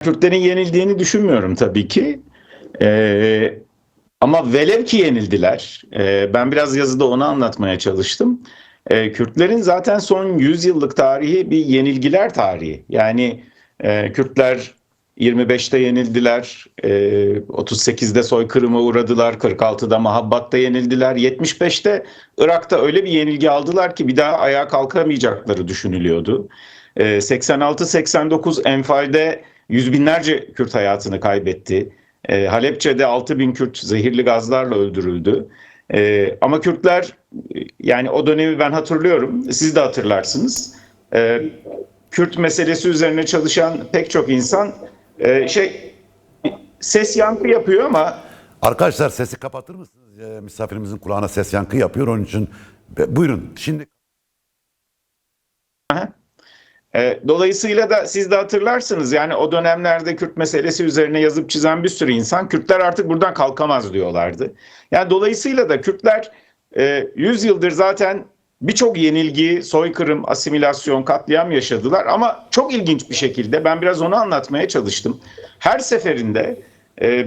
Kürtlerin yenildiğini düşünmüyorum tabii ki. Ee, Ama velev ki yenildiler. Ben biraz yazıda onu anlatmaya çalıştım. Kürtlerin zaten son 100 yıllık tarihi bir yenilgiler tarihi. Yani Kürtler 25'te yenildiler, 38'de soykırıma uğradılar, 46'da Mahabbat'ta yenildiler, 75'te Irak'ta öyle bir yenilgi aldılar ki bir daha ayağa kalkamayacakları düşünülüyordu. 86-89 Enfal'de yüz binlerce Kürt hayatını kaybetti. Halepçe'de 6.000 Kürt zehirli gazlarla öldürüldü. Ama Kürtler, yani o dönemi ben hatırlıyorum, siz de hatırlarsınız. Kürt meselesi üzerine çalışan pek çok insan ses yankı yapıyor ama Arkadaşlar sesi kapatır mısınız? Misafirimizin kulağına ses yankı yapıyor. Onun için buyurun. Şimdi dolayısıyla da siz de hatırlarsınız, yani o dönemlerde Kürt meselesi üzerine yazıp çizen bir sürü insan Kürtler artık buradan kalkamaz diyorlardı. Yani dolayısıyla da Kürtler 100 yıldır zaten birçok yenilgi, soykırım, asimilasyon, katliam yaşadılar ama çok ilginç bir şekilde ben biraz onu anlatmaya çalıştım. Her seferinde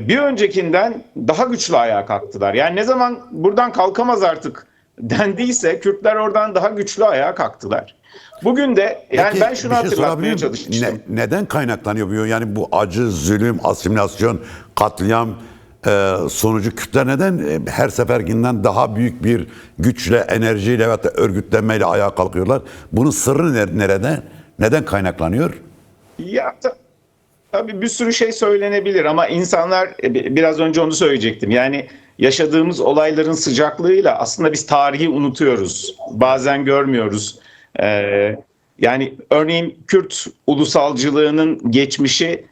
bir öncekinden daha güçlü ayağa kalktılar. Yani ne zaman buradan kalkamaz artık dendiyse Kürtler oradan daha güçlü ayağa kalktılar. Bugün de yani peki, ben şunu bir şey hatırlatmaya sorabilir miyim? çalışmıştım. Neden kaynaklanıyor bu? Yani bu acı, zulüm, asimilasyon, katliam sonucu Kürtler neden her seferkinden daha büyük bir güçle, enerjiyle ve örgütlenmeyle ayağa kalkıyorlar? Bunun sırrı nerede? Neden kaynaklanıyor? Ya tabii bir sürü şey söylenebilir ama insanlar, biraz önce onu söyleyecektim. Yani yaşadığımız olayların sıcaklığıyla aslında biz tarihi unutuyoruz. Bazen görmüyoruz. Yani örneğin Kürt ulusalcılığının geçmişi,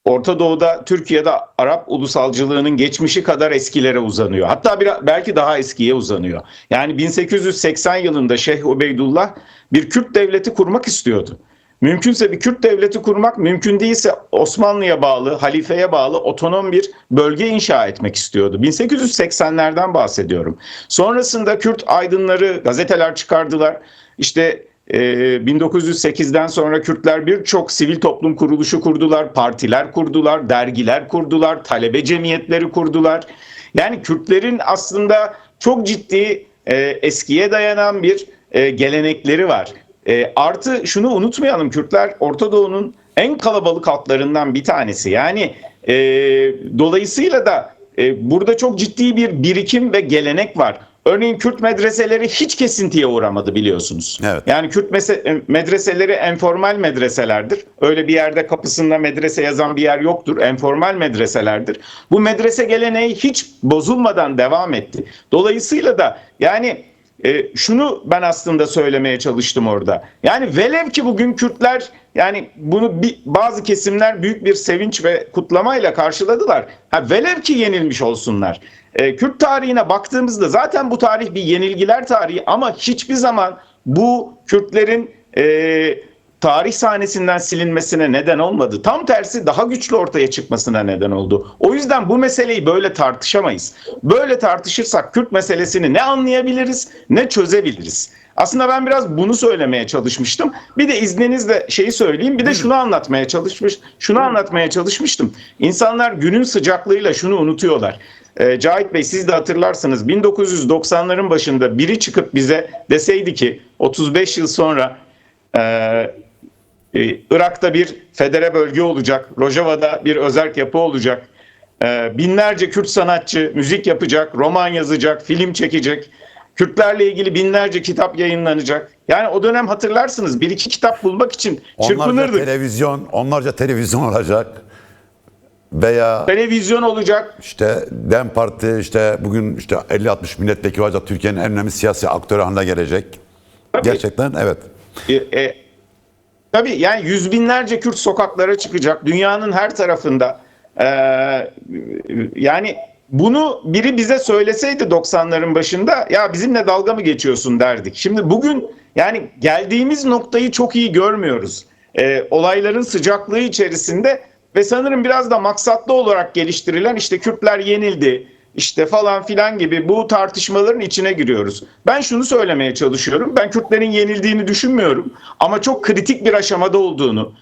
Orta Doğu'da, Türkiye'de Arap ulusalcılığının geçmişi kadar eskilere uzanıyor. Hatta belki daha eskiye uzanıyor. Yani 1880 yılında Şeyh Ubeydullah bir Kürt devleti kurmak istiyordu. Mümkünse bir Kürt devleti kurmak, mümkün değilse Osmanlı'ya bağlı, halifeye bağlı otonom bir bölge inşa etmek istiyordu. 1880'lerden bahsediyorum. Sonrasında Kürt aydınları gazeteler çıkardılar. İşte 1908'den sonra Kürtler birçok sivil toplum kuruluşu kurdular, partiler kurdular, dergiler kurdular, talebe cemiyetleri kurdular. Yani Kürtlerin aslında çok ciddi eskiye dayanan bir gelenekleri var. Artı şunu unutmayalım, Kürtler Orta Doğu'nun en kalabalık halklarından bir tanesi. Yani dolayısıyla da burada çok ciddi bir birikim ve gelenek var. Örneğin Kürt medreseleri hiç kesintiye uğramadı, biliyorsunuz. Evet. Yani Kürt medreseleri enformal medreselerdir. Öyle bir yerde kapısında medrese yazan bir yer yoktur. Enformal medreselerdir. Bu medrese geleneği hiç bozulmadan devam etti. Dolayısıyla da yani şunu ben aslında söylemeye çalıştım orada. Yani velev ki bugün Kürtler, yani bunu bazı kesimler büyük bir sevinç ve kutlamayla karşıladılar. Velev ki yenilmiş olsunlar. Kürt tarihine baktığımızda zaten bu tarih bir yenilgiler tarihi ama hiçbir zaman bu Kürtlerin tarih sahnesinden silinmesine neden olmadı. Tam tersi daha güçlü ortaya çıkmasına neden oldu. O yüzden bu meseleyi böyle tartışamayız. Böyle tartışırsak Kürt meselesini ne anlayabiliriz ne çözebiliriz. Aslında ben biraz bunu söylemeye çalışmıştım. Bir de izninizle şeyi söyleyeyim. Bir de şunu anlatmaya çalışmıştım. İnsanlar günün sıcaklığıyla şunu unutuyorlar. Cahit Bey, siz de hatırlarsınız, 1990'ların başında biri çıkıp bize deseydi ki 35 yıl sonra Irak'ta bir federe bölge olacak, Rojava'da bir özerk yapı olacak, binlerce Kürt sanatçı müzik yapacak, roman yazacak, film çekecek, Kürtlerle ilgili binlerce kitap yayınlanacak. Yani o dönem hatırlarsınız, bir iki kitap bulmak için çırpınırdık. Onlarca televizyon olacak. Veya televizyon olacak. İşte DEM Parti işte bugün işte 50-60 milletvekili olacak, Türkiye'nin en önemli siyasi aktörü haline gelecek. Tabii. Gerçekten evet. Tabii yani yüz binlerce Kürt sokaklara çıkacak dünyanın her tarafında. Yani bunu biri bize söyleseydi 90'ların başında, ya bizimle dalga mı geçiyorsun derdik. Şimdi bugün yani geldiğimiz noktayı çok iyi görmüyoruz. Olayların sıcaklığı içerisinde ve sanırım biraz da maksatlı olarak geliştirilen işte Kürtler yenildi, işte falan filan gibi bu tartışmaların içine giriyoruz. Ben şunu söylemeye çalışıyorum. Ben Kürtlerin yenildiğini düşünmüyorum ama çok kritik bir aşamada olduğunu,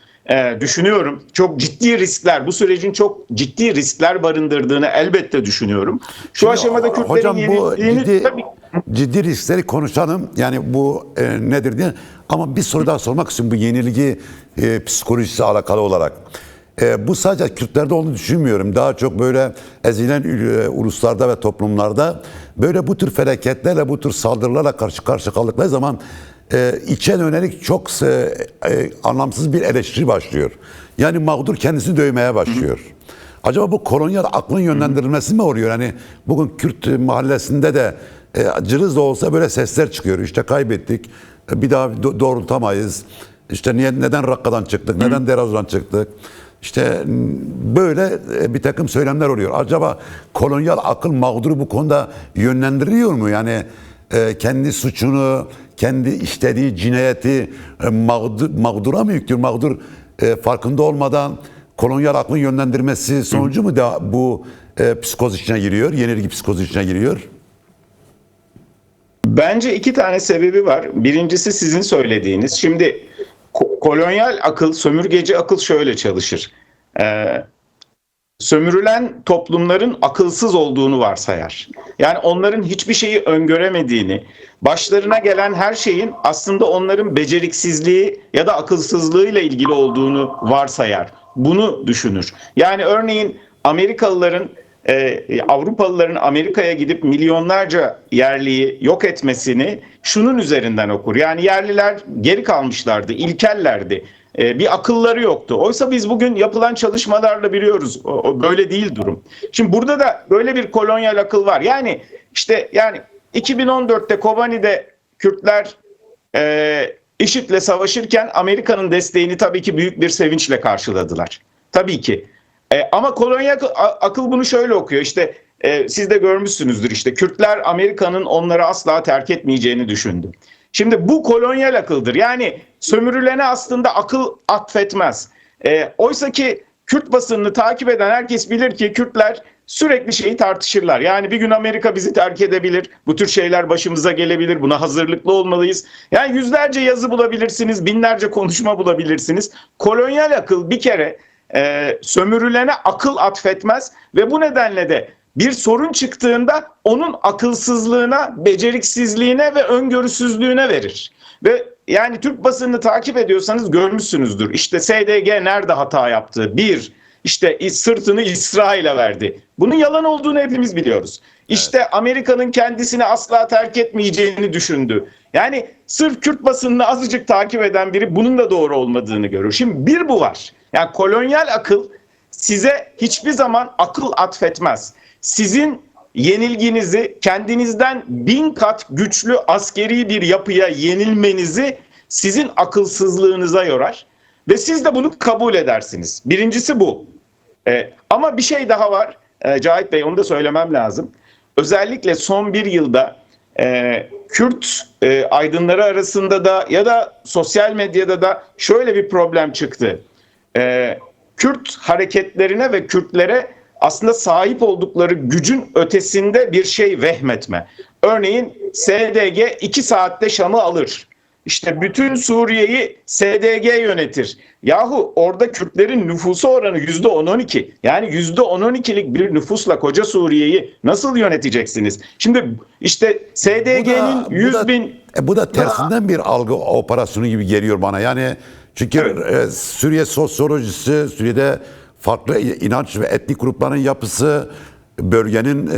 düşünüyorum. Çok ciddi riskler, bu sürecin çok ciddi riskler barındırdığını elbette düşünüyorum. Şu Şimdi, aşamada Kürtlerin hocam bu yenildiğini tabii ciddi riskleri konuşalım. Yani bu nedir diye. Ama bir soru daha sormak istiyorum bu yenilgi psikolojisi alakalı olarak. Bu sadece Kürtlerde olduğunu düşünmüyorum. Daha çok böyle ezilen uluslarda ve toplumlarda böyle bu tür felaketlerle, bu tür saldırılarla karşı karşıya kaldıkları zaman içe yönelik çok anlamsız bir eleştiri başlıyor. Yani mağdur kendisini dövmeye başlıyor. Acaba bu kolonyal aklın yönlendirilmesi mi oluyor? Yani bugün Kürt mahallesinde de cılız da olsa böyle sesler çıkıyor. İşte kaybettik, bir daha doğrultamayız. İşte neden Rakka'dan çıktık, neden Deraz'dan çıktık? İşte böyle bir takım söylemler oluyor. Acaba kolonyal akıl mağduru bu konuda yönlendiriliyor mu? Yani kendi suçunu, kendi işlediği cinayeti mağdura mı yüklüyor? Mağdur farkında olmadan kolonyal aklın yönlendirmesi sonucu mu da bu psikoz içine giriyor, yenilgi psikozu içine giriyor? bence iki tane sebebi var. Birincisi sizin söylediğiniz. Şimdi kolonyal akıl, sömürgeci akıl şöyle çalışır. Sömürülen toplumların akılsız olduğunu varsayar. Yani onların hiçbir şeyi öngöremediğini, başlarına gelen her şeyin aslında onların beceriksizliği ya da akılsızlığıyla ilgili olduğunu varsayar. Bunu düşünür. Yani örneğin Amerikalıların, Avrupalıların Amerika'ya gidip milyonlarca yerliyi yok etmesini şunun üzerinden okur. Yani yerliler geri kalmışlardı, ilkellerdi. Bir akılları yoktu. Oysa biz bugün yapılan çalışmalarla biliyoruz. Böyle değil durum. Şimdi burada da böyle bir kolonyal akıl var. Yani işte 2014'te Kobani'de Kürtler IŞİD'le savaşırken Amerika'nın desteğini tabii ki büyük bir sevinçle karşıladılar. Tabii ki. Ama kolonyal akıl bunu şöyle okuyor. İşte siz de görmüşsünüzdür, işte Kürtler Amerika'nın onları asla terk etmeyeceğini düşündü. Şimdi bu kolonyal akıldır. Yani sömürülene aslında akıl atfetmez. Oysa ki Kürt basınını takip eden herkes bilir ki Kürtler sürekli şeyi tartışırlar. Yani bir gün Amerika bizi terk edebilir, bu tür şeyler başımıza gelebilir, buna hazırlıklı olmalıyız. Yani yüzlerce yazı bulabilirsiniz, binlerce konuşma bulabilirsiniz. Kolonyal akıl bir kere sömürülene akıl atfetmez ve bu nedenle de bir sorun çıktığında onun akılsızlığına, beceriksizliğine ve öngörüsüzlüğüne verir. Ve yani Türk basınını takip ediyorsanız görmüşsünüzdür. İşte SDG nerede hata yaptı? Bir, işte sırtını İsrail'e verdi. Bunun yalan olduğunu hepimiz biliyoruz. İşte Amerika'nın kendisini asla terk etmeyeceğini düşündü. Yani sırf Kürt basınını azıcık takip eden biri bunun da doğru olmadığını görür. Şimdi bir bu var. Yani kolonyal akıl size hiçbir zaman akıl atfetmez. Sizin yenilginizi, kendinizden 1000 kat güçlü askeri bir yapıya yenilmenizi sizin akılsızlığınıza yorar ve siz de bunu kabul edersiniz. Birincisi bu. Ama bir şey daha var Cahit Bey, onu da söylemem lazım. Özellikle son bir yılda Kürt aydınları arasında da ya da sosyal medyada da şöyle bir problem çıktı. Kürt hareketlerine ve Kürtlere aslında sahip oldukları gücün ötesinde bir şey vehmetme. Örneğin SDG 2 saatte Şam'ı alır. İşte bütün Suriye'yi SDG yönetir. Yahu orada Kürtlerin nüfusu oranı %10-12. Yani %10-12'lik bir nüfusla koca Suriye'yi nasıl yöneteceksiniz? Şimdi işte SDG'nin 100 bin... Bu da tersinden bir algı operasyonu gibi geliyor bana. Yani çünkü evet, Suriye sosyolojisi, Suriye'de farklı inanç ve etnik grupların yapısı, bölgenin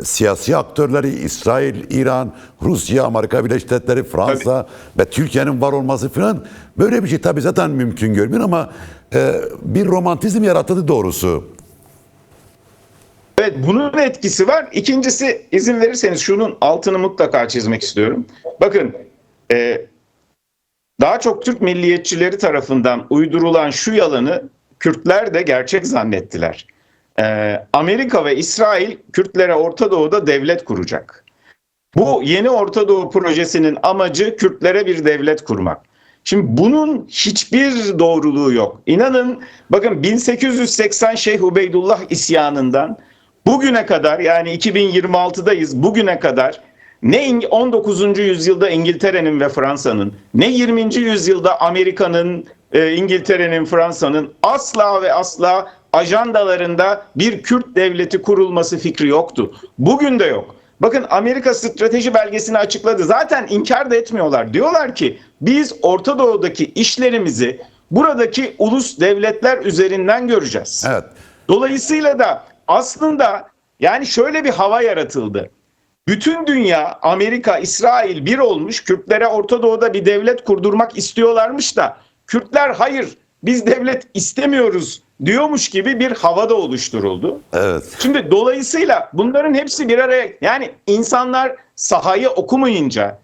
siyasi aktörleri, İsrail, İran, Rusya, Amerika Birleşik Devletleri, Fransa ve Türkiye'nin var olması falan, böyle bir şey tabii zaten mümkün görmüyor ama bir romantizm yaratıldı doğrusu. Evet, bunun etkisi var. İkincisi, izin verirseniz şunun altını mutlaka çizmek istiyorum. Bakın, daha çok Türk milliyetçileri tarafından uydurulan şu yalanı Kürtler de gerçek zannettiler. Amerika ve İsrail Kürtlere Orta Doğu'da devlet kuracak. Bu yeni Orta Doğu projesinin amacı Kürtlere bir devlet kurmak. Şimdi bunun hiçbir doğruluğu yok. İnanın, bakın 1880 Şeyh Ubeydullah isyanından bugüne kadar, yani 2026'dayız, bugüne kadar ne 19. yüzyılda İngiltere'nin ve Fransa'nın, ne 20. yüzyılda Amerika'nın, İngiltere'nin, Fransa'nın asla ve asla ajandalarında bir Kürt devleti kurulması fikri yoktu. Bugün de yok. Bakın Amerika strateji belgesini açıkladı. Zaten inkar da etmiyorlar. Diyorlar ki biz Orta Doğu'daki işlerimizi buradaki ulus devletler üzerinden göreceğiz. Evet. Dolayısıyla da aslında yani şöyle bir hava yaratıldı. Bütün dünya, Amerika, İsrail bir olmuş, Kürtlere Orta Doğu'da bir devlet kurdurmak istiyorlarmış da Kürtler hayır biz devlet istemiyoruz diyormuş gibi bir havada oluşturuldu. Evet. Şimdi dolayısıyla bunların hepsi bir araya, yani insanlar sahayı okumayınca,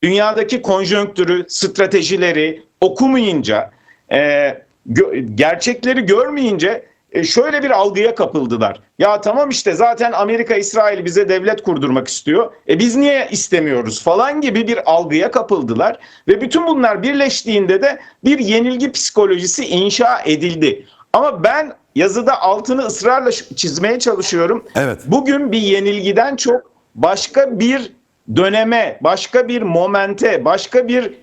dünyadaki konjonktürü, stratejileri okumayınca, gerçekleri görmeyince şöyle bir algıya kapıldılar. Ya tamam işte zaten Amerika, İsrail bize devlet kurdurmak istiyor. Biz niye istemiyoruz falan gibi bir algıya kapıldılar. Ve bütün bunlar birleştiğinde de bir yenilgi psikolojisi inşa edildi. Ama ben yazıda altını ısrarla çizmeye çalışıyorum. Evet. Bugün bir yenilgiden çok başka bir döneme, başka bir momente, başka bir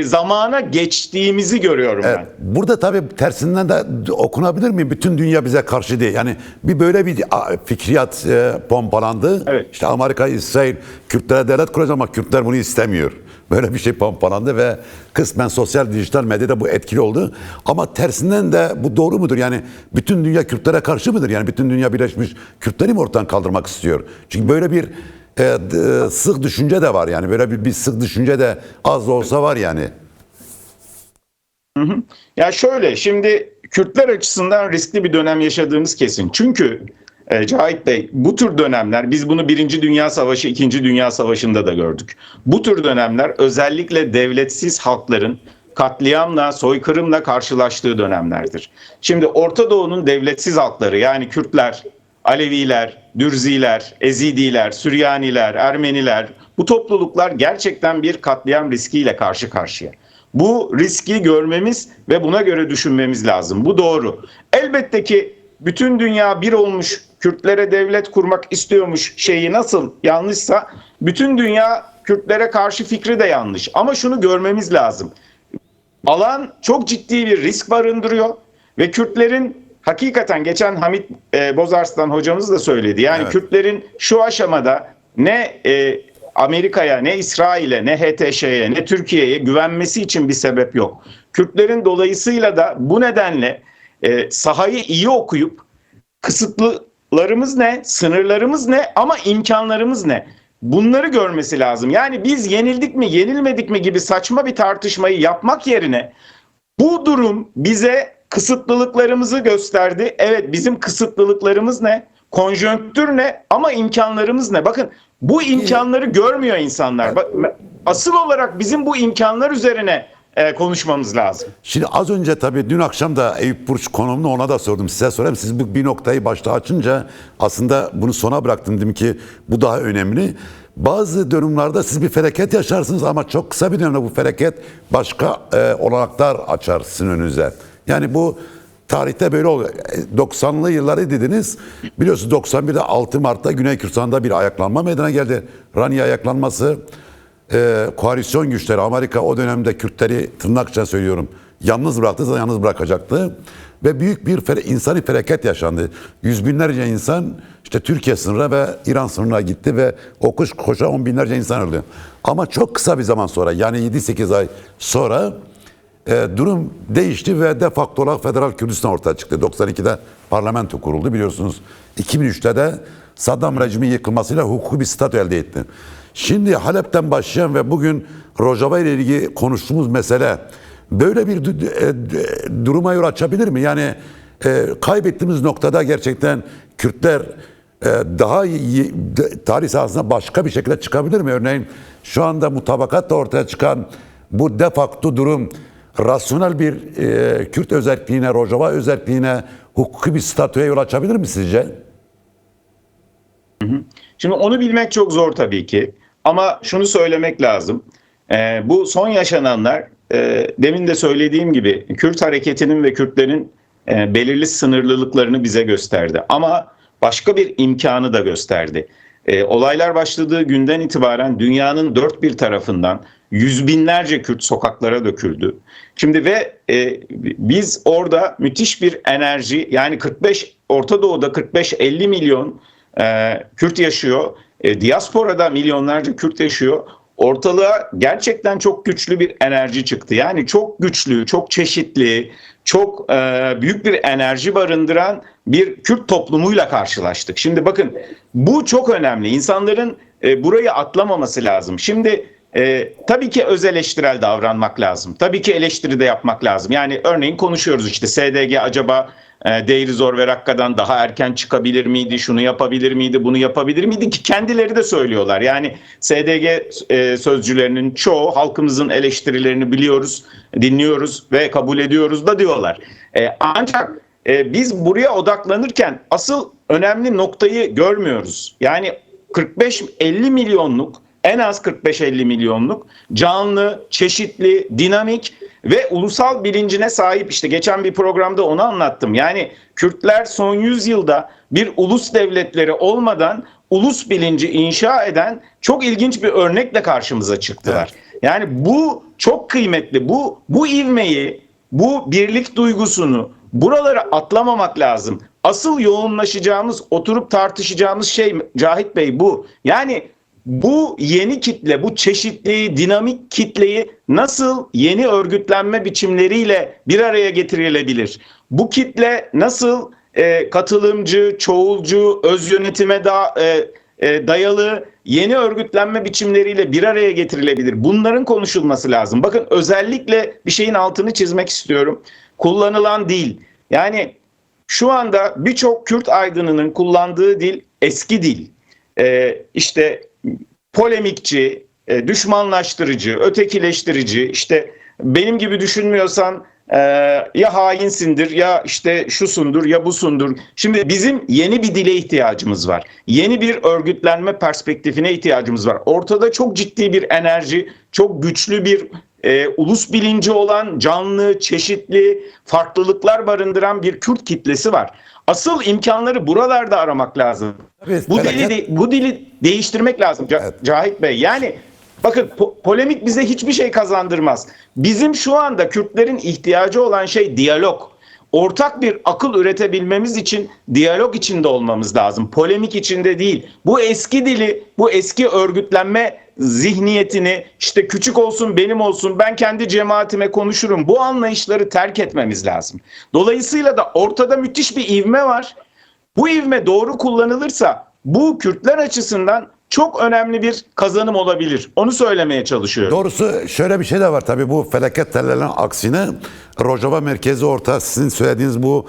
zamana geçtiğimizi görüyorum Evet. ben. Burada tabii tersinden de okunabilir mi? Bütün dünya bize karşı değil. Yani bir böyle bir fikriyat pompalandı. Evet. İşte Amerika, İsrail Kürtlere devlet kuracak ama Kürtler bunu istemiyor. Böyle bir şey pompalandı ve kısmen sosyal dijital medyada bu etkili oldu. Ama tersinden de bu doğru mudur? Yani bütün dünya Kürtlere karşı mıdır? Yani bütün dünya birleşmiş Kürtleri mi ortadan kaldırmak istiyor? Çünkü böyle bir sık düşünce de var yani. Böyle bir sık düşünce de az da olsa var yani. Ya şöyle, şimdi Kürtler açısından riskli bir dönem yaşadığımız kesin. Çünkü Cahit Bey, bu tür dönemler, biz bunu Birinci Dünya Savaşı, İkinci Dünya Savaşı'nda da gördük. Bu tür dönemler özellikle devletsiz halkların katliamla, soykırımla karşılaştığı dönemlerdir. Şimdi Orta Doğu'nun devletsiz halkları, yani Kürtler, Aleviler, Dürziler, Ezidiler, Süryaniler, Ermeniler, bu topluluklar gerçekten bir katliam riskiyle karşı karşıya. Bu riski görmemiz ve buna göre düşünmemiz lazım. Bu doğru. Elbette ki bütün dünya bir olmuş, Kürtlere devlet kurmak istiyormuş şeyi nasıl yanlışsa, bütün dünya Kürtlere karşı fikri de yanlış. Ama şunu görmemiz lazım. Alan çok ciddi bir risk barındırıyor ve Kürtlerin hakikaten, geçen Hamit Bozarslan hocamız da söyledi. Yani Evet. Kürtlerin şu aşamada ne Amerika'ya, ne İsrail'e, ne HTŞ'ye, ne Türkiye'ye güvenmesi için bir sebep yok. Kürtlerin dolayısıyla da bu nedenle sahayı iyi okuyup kısıtlılarımız ne, sınırlarımız ne ama imkanlarımız ne? Bunları görmesi lazım. Yani biz yenildik mi, yenilmedik mi gibi saçma bir tartışmayı yapmak yerine bu durum bize kısıtlılıklarımızı gösterdi. Evet, bizim kısıtlılıklarımız ne? Konjonktür ne? Ama imkanlarımız ne? Bakın, bu imkanları görmüyor insanlar. Asıl olarak bizim bu imkanlar üzerine konuşmamız lazım. Şimdi az önce tabii dün akşam da Eyüp Burç konuğumla ona da sordum. Size sorayım. Siz bu bir noktayı başta açınca aslında bunu sona bıraktım. Dedim ki bu daha önemli. Bazı durumlarda siz bir felaket yaşarsınız ama çok kısa bir dönemde bu felaket başka olanaklar açar sizin önünüze. Yani bu tarihte böyle oluyor. 90'lı yılları dediniz. Biliyorsunuz 91'de 6 Mart'ta Güney Kürdistan'da bir ayaklanma meydana geldi. Rani ayaklanması. Koalisyon güçleri, Amerika o dönemde Kürtleri, tırnak içinde söylüyorum, yalnız bıraktıysa yalnız bırakacaktı. Ve büyük bir insani felaket yaşandı. Yüz binlerce insan işte Türkiye sınırına ve İran sınırına gitti ve okuş koşa 10 binlerce insan öldü. Ama çok kısa bir zaman sonra, yani 7-8 ay sonra durum değişti ve de facto olarak Federal Kürdistan ortaya çıktı. 92'de parlamento kuruldu biliyorsunuz. 2003'te de Saddam rejimi yıkılmasıyla hukuki bir statü elde etti. Şimdi Halep'ten başlayan ve bugün Rojava ile ilgili konuştuğumuz mesele böyle bir duruma yol açabilir mi? Yani kaybettiğimiz noktada gerçekten Kürtler daha iyi tarih sahasına başka bir şekilde çıkabilir mi? Örneğin şu anda mutabakatla ortaya çıkan bu de facto durum rasyonel bir Kürt özelliğine, Rojava özelliğine, hukuki bir statüye yol açabilir mi sizce? Şimdi onu bilmek çok zor tabii ki. Ama şunu söylemek lazım. Bu son yaşananlar, demin de söylediğim gibi Kürt hareketinin ve Kürtlerin belirli sınırlılıklarını bize gösterdi. Ama başka bir imkanı da gösterdi. Olaylar başladığı günden itibaren dünyanın dört bir tarafından Yüz binlerce Kürt sokaklara döküldü. Şimdi biz orada müthiş bir enerji, yani Orta Doğu'da 45-50 milyon Kürt yaşıyor. Diasporada milyonlarca Kürt yaşıyor. Ortalığa gerçekten çok güçlü bir enerji çıktı. Yani çok güçlü, çok çeşitli, çok büyük bir enerji barındıran bir Kürt toplumuyla karşılaştık. Şimdi bakın, bu çok önemli. İnsanların burayı atlamaması lazım. Şimdi tabii ki öz eleştirel davranmak lazım. Tabii ki eleştiri de yapmak lazım. Yani örneğin konuşuyoruz işte, SDG acaba Deir Zor ve Rakka'dan daha erken çıkabilir miydi, şunu yapabilir miydi, bunu yapabilir miydi, ki kendileri de söylüyorlar. Yani SDG sözcülerinin çoğu halkımızın eleştirilerini biliyoruz, dinliyoruz ve kabul ediyoruz da diyorlar. Ancak biz buraya odaklanırken asıl önemli noktayı görmüyoruz. Yani 45-50 milyonluk, en az 45-50 milyonluk canlı, çeşitli, dinamik ve ulusal bilincine sahip, işte geçen bir programda onu anlattım. Yani Kürtler son 100 yılda bir ulus devletleri olmadan ulus bilinci inşa eden çok ilginç bir örnekle karşımıza çıktılar. Evet. Yani bu çok kıymetli. Bu ivmeyi, bu birlik duygusunu buraları atlamamak lazım. Asıl yoğunlaşacağımız, oturup tartışacağımız şey Cahit Bey bu. Yani bu yeni kitle, bu çeşitli, dinamik kitleyi nasıl yeni örgütlenme biçimleriyle bir araya getirilebilir? Bu kitle nasıl katılımcı, çoğulcu, öz yönetime dayalı yeni örgütlenme biçimleriyle bir araya getirilebilir? Bunların konuşulması lazım. Bakın, özellikle bir şeyin altını çizmek istiyorum. Kullanılan dil. Yani şu anda birçok Kürt aydınının kullandığı dil eski dil. İşte polemikçi, düşmanlaştırıcı, ötekileştirici, işte benim gibi düşünmüyorsan ya hainsindir, ya işte şusundur, ya busundur. Şimdi bizim yeni bir dile ihtiyacımız var. Yeni bir örgütlenme perspektifine ihtiyacımız var. Ortada çok ciddi bir enerji, çok güçlü bir ulus bilinci olan, canlı, çeşitli, farklılıklar barındıran bir Kürt kitlesi var. Asıl imkanları buralarda aramak lazım. Evet, bu dili değiştirmek lazım Evet. Cahit Bey. Yani bakın, polemik bize hiçbir şey kazandırmaz. Bizim şu anda Kürtlerin ihtiyacı olan şey diyalog. Ortak bir akıl üretebilmemiz için diyalog içinde olmamız lazım. Polemik içinde değil. Bu eski dili, bu eski örgütlenme zihniyetini, işte küçük olsun benim olsun, ben kendi cemaatime konuşurum, bu anlayışları terk etmemiz lazım. Dolayısıyla da ortada müthiş bir ivme var. Bu ivme doğru kullanılırsa bu Kürtler açısından çok önemli bir kazanım olabilir. Onu söylemeye çalışıyorum. Doğrusu şöyle bir şey de var tabii, bu felaket tellerinin aksine Rojava merkezi orta, sizin söylediğiniz bu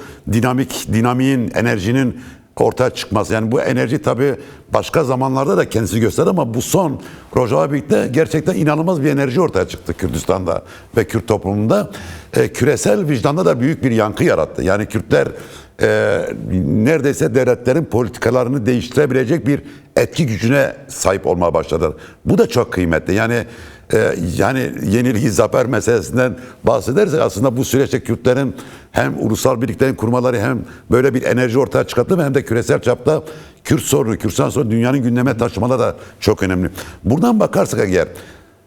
dinamiğin, enerjinin ortaya çıkması. Yani bu enerji tabii başka zamanlarda da kendisi gösterdi ama bu son Rojava birlikte gerçekten inanılmaz bir enerji ortaya çıktı Kürdistan'da ve Kürt toplumunda. Küresel vicdanda da büyük bir yankı yarattı. Yani Kürtler neredeyse devletlerin politikalarını değiştirebilecek bir etki gücüne sahip olmaya başladılar. Bu da çok kıymetli. Yani yenilgi zafer meselesinden bahsedersek aslında bu süreçte Kürtlerin hem ulusal birliklerin kurmaları hem böyle bir enerji ortaya çıkarttı hem de küresel çapta Kürdistan sorunu dünyanın gündeme taşımaları da çok önemli. Buradan bakarsak eğer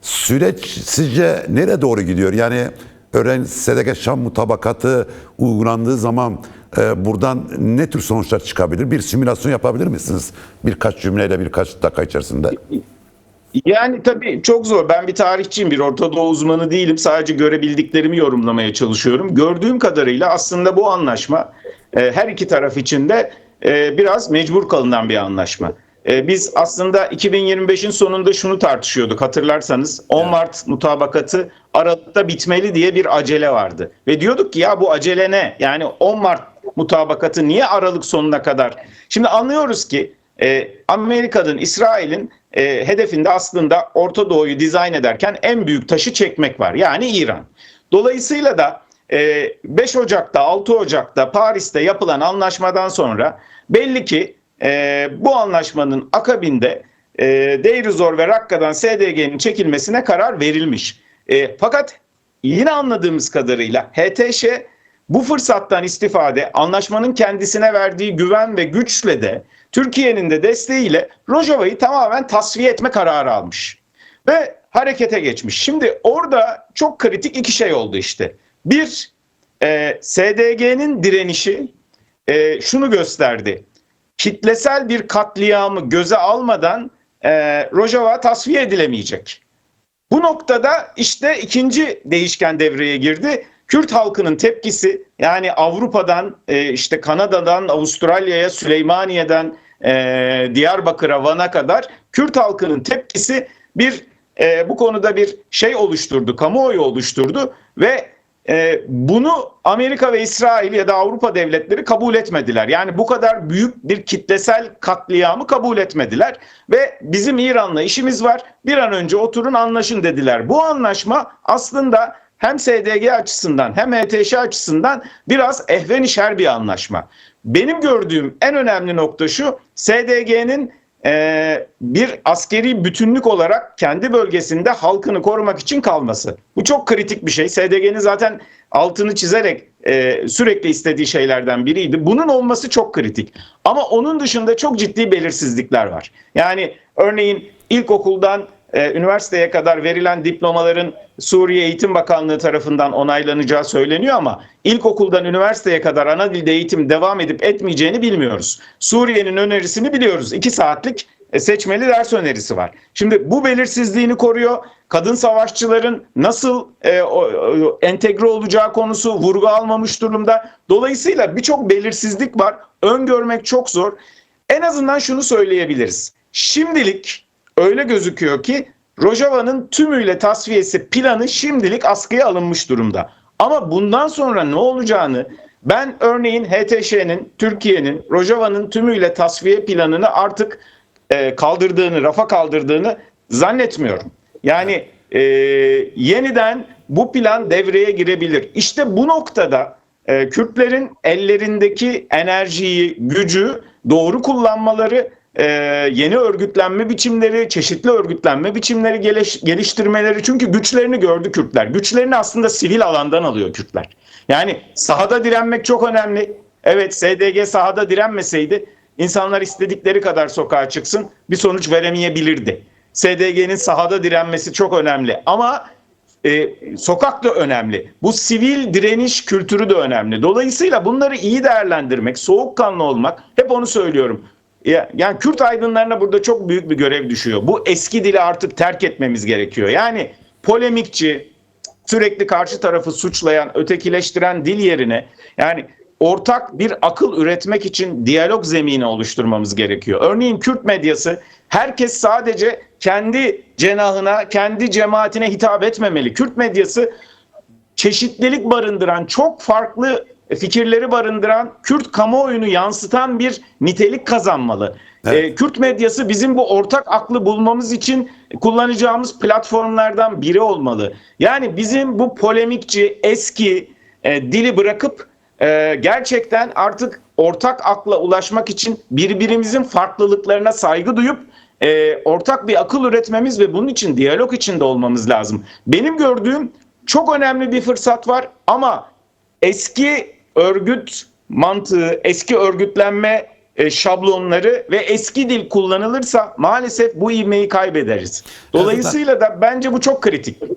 süreç sizce nereye doğru gidiyor? Yani örneğin SDG-Şam mutabakatı uygulandığı zaman buradan ne tür sonuçlar çıkabilir? Bir simülasyon yapabilir misiniz? Birkaç cümleyle, birkaç dakika içerisinde. Yani tabii çok zor. Ben bir tarihçiyim, bir Orta Doğu uzmanı değilim. Sadece görebildiklerimi yorumlamaya çalışıyorum. Gördüğüm kadarıyla aslında bu anlaşma her iki taraf için de biraz mecbur kalınan bir anlaşma. Biz aslında 2025'in sonunda şunu tartışıyorduk, hatırlarsanız 10 Mart mutabakatı Aralık'ta bitmeli diye bir acele vardı. Ve diyorduk ki ya bu acele ne? Yani 10 Mart mutabakatı niye Aralık sonuna kadar? Şimdi anlıyoruz ki Amerika'nın, İsrail'in hedefinde aslında Orta Doğu'yu dizayn ederken en büyük taşı çekmek var. Yani İran. Dolayısıyla da 5 Ocak'ta, 6 Ocak'ta Paris'te yapılan anlaşmadan sonra belli ki bu anlaşmanın akabinde Deir Zor ve Rakka'dan SDG'nin çekilmesine karar verilmiş. Fakat yine anladığımız kadarıyla HTŞ bu fırsattan istifade, anlaşmanın kendisine verdiği güven ve güçle de Türkiye'nin de desteğiyle Rojava'yı tamamen tasfiye etme kararı almış. Ve harekete geçmiş. Şimdi orada çok kritik iki şey oldu işte. Bir, SDG'nin direnişi şunu gösterdi. Kitlesel bir katliamı göze almadan Rojava tasfiye edilemeyecek. Bu noktada işte ikinci değişken devreye girdi. Kürt halkının tepkisi, yani Avrupa'dan, işte Kanada'dan, Avustralya'ya, Süleymaniye'den, Diyarbakır'a, Van'a kadar Kürt halkının tepkisi bu konuda bir şey oluşturdu, kamuoyu oluşturdu ve bunu Amerika ve İsrail ya da Avrupa devletleri kabul etmediler. Yani bu kadar büyük bir kitlesel katliamı kabul etmediler ve bizim İran'la işimiz var, bir an önce oturun anlaşın dediler. Bu anlaşma aslında hem SDG açısından hem HTŞ açısından biraz ehvenişer bir anlaşma. Benim gördüğüm en önemli nokta şu: SDG'nin bir askeri bütünlük olarak kendi bölgesinde halkını korumak için kalması. Bu çok kritik bir şey. SDG'nin zaten altını çizerek sürekli istediği şeylerden biriydi. Bunun olması çok kritik. Ama onun dışında çok ciddi belirsizlikler var. Yani örneğin ilkokuldan üniversiteye kadar verilen diplomaların Suriye Eğitim Bakanlığı tarafından onaylanacağı söyleniyor ama ilkokuldan üniversiteye kadar ana dilde eğitim devam edip etmeyeceğini bilmiyoruz. Suriye'nin önerisini biliyoruz. 2 saatlik seçmeli ders önerisi var. Şimdi bu belirsizliğini koruyor. Kadın savaşçıların nasıl entegre olacağı konusu vurgu almamış durumda. Dolayısıyla birçok belirsizlik var. Öngörmek çok zor. En azından şunu söyleyebiliriz. Şimdilik öyle gözüküyor ki Rojava'nın tümüyle tasfiyesi planı şimdilik askıya alınmış durumda. Ama bundan sonra ne olacağını ben örneğin HTŞ'nin, Türkiye'nin Rojava'nın tümüyle tasfiye planını artık rafa kaldırdığını zannetmiyorum. Yani yeniden bu plan devreye girebilir. İşte bu noktada Kürtlerin ellerindeki enerjiyi, gücü doğru kullanmaları, yeni örgütlenme biçimleri, çeşitli örgütlenme biçimleri geliştirmeleri. Çünkü güçlerini gördü Kürtler. Güçlerini aslında sivil alandan alıyor Kürtler. Yani sahada direnmek çok önemli. Evet, SDG sahada direnmeseydi insanlar istedikleri kadar sokağa çıksın, bir sonuç veremeyebilirdi. SDG'nin sahada direnmesi çok önemli ama sokak da önemli. Bu sivil direniş kültürü de önemli. Dolayısıyla bunları iyi değerlendirmek, soğukkanlı olmak, hep onu söylüyorum. Yani Kürt aydınlarına burada çok büyük bir görev düşüyor. Bu eski dili artık terk etmemiz gerekiyor. Yani polemikçi, sürekli karşı tarafı suçlayan, ötekileştiren dil yerine yani ortak bir akıl üretmek için diyalog zemini oluşturmamız gerekiyor. Örneğin Kürt medyası herkes sadece kendi cenahına, kendi cemaatine hitap etmemeli. Kürt medyası çeşitlilik barındıran, çok farklı fikirleri barındıran, Kürt kamuoyunu yansıtan bir nitelik kazanmalı. Evet. Kürt medyası bizim bu ortak aklı bulmamız için kullanacağımız platformlardan biri olmalı. Yani bizim bu polemikçi, eski dili bırakıp gerçekten artık ortak akla ulaşmak için birbirimizin farklılıklarına saygı duyup ortak bir akıl üretmemiz ve bunun için diyalog içinde olmamız lazım. Benim gördüğüm çok önemli bir fırsat var ama eski örgüt mantığı, eski örgütlenme şablonları ve eski dil kullanılırsa maalesef bu ivmeyi kaybederiz. Dolayısıyla da bence bu çok kritik.